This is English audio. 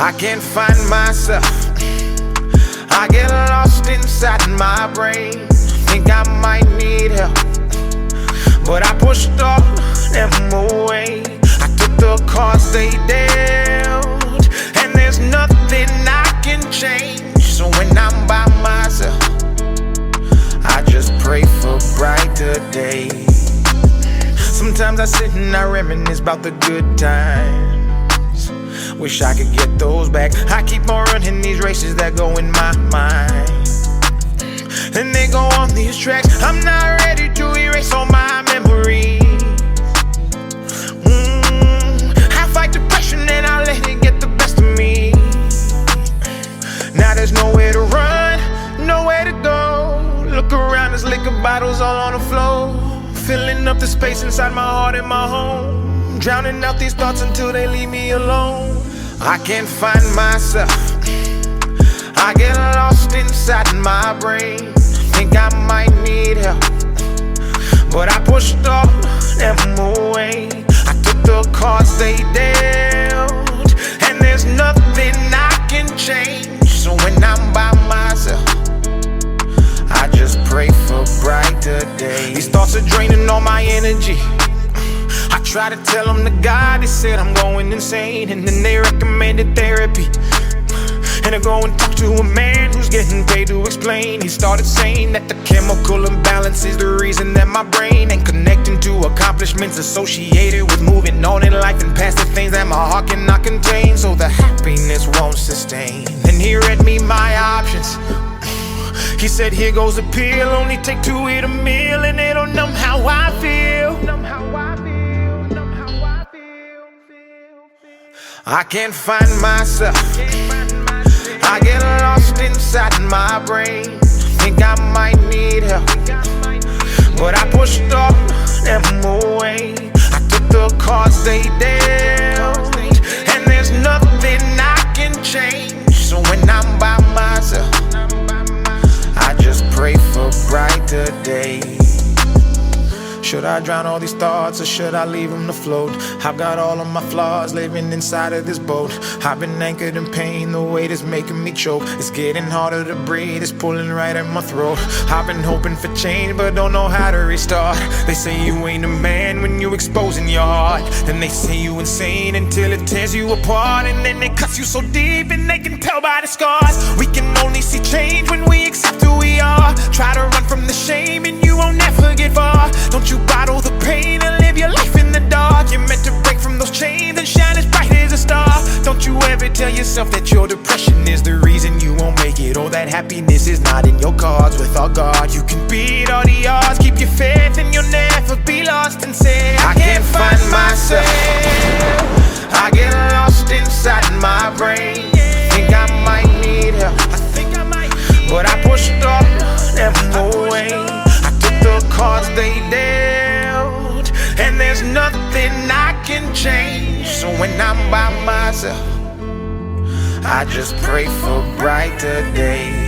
I can't find myself. I get lost inside my brain. Think I might need help, but I pushed all them away. I took the cards they dealt, and there's nothing I can change. So when I'm by myself, I just pray for brighter days. Sometimes I sit and I reminisce about the good times. Wish I could get those back. I keep on running these races that go in my mind, and they go on these tracks. I'm not ready to erase all my memories. I fight depression and I let it get the best of me. Now there's nowhere to run, nowhere to go. Look around, there's liquor bottles all on the floor, filling up the space inside my heart and my home, drowning out these thoughts until they leave me alone. I can't find myself. I get lost inside my brain. Think I might need help, but I pushed all them away. I took the cards they dealt, and there's nothing I can change. So when I'm by myself, I just pray for brighter days. These thoughts are draining all my energy. I try to tell them the God, they said I'm going insane, and then they recommended therapy. And I go and talk to a man who's getting paid to explain. He started saying that the chemical imbalance is the reason that my brain ain't connecting to accomplishments associated with moving on in life and past the things that my heart cannot contain, so the happiness won't sustain. And he read me my options. He said, here goes a pill, only take 2 to eat a meal, and it'll numb how I feel. I can't find myself. I get lost inside my brain. Think I might need help, but I pushed all them away. I took the cards they dealt, and there's nothing I can change. So when I'm by myself, I just pray for brighter days. Should I drown all these thoughts, or should I leave them to float? I've got all of my flaws living inside of this boat. I've been anchored in pain, the weight is making me choke. It's getting harder to breathe, it's pulling right at my throat. I've been hoping for change, but don't know how to restart. They say you ain't a man when you exposing your heart. Then they say you insane until it tears you apart. And then it cuts you so deep and they can tell by the scars. We can only see change when we accept who we are. Try to run from the shame and you won't ever get far. Don't you bottle the pain and live your life in the dark. You're meant to break from those chains and shine as bright as a star. Don't you ever tell yourself that your depression is the reason you won't make it, or that happiness is not in your cards. With our God, you can beat all the odds. Keep your faith and you'll never be lost, and say, I can't find myself. I get lost inside my brain. Think I might need help, but I pushed all them away. I took the cards they dealt, and there's nothing I can change. So when I'm by myself, I just pray for brighter days.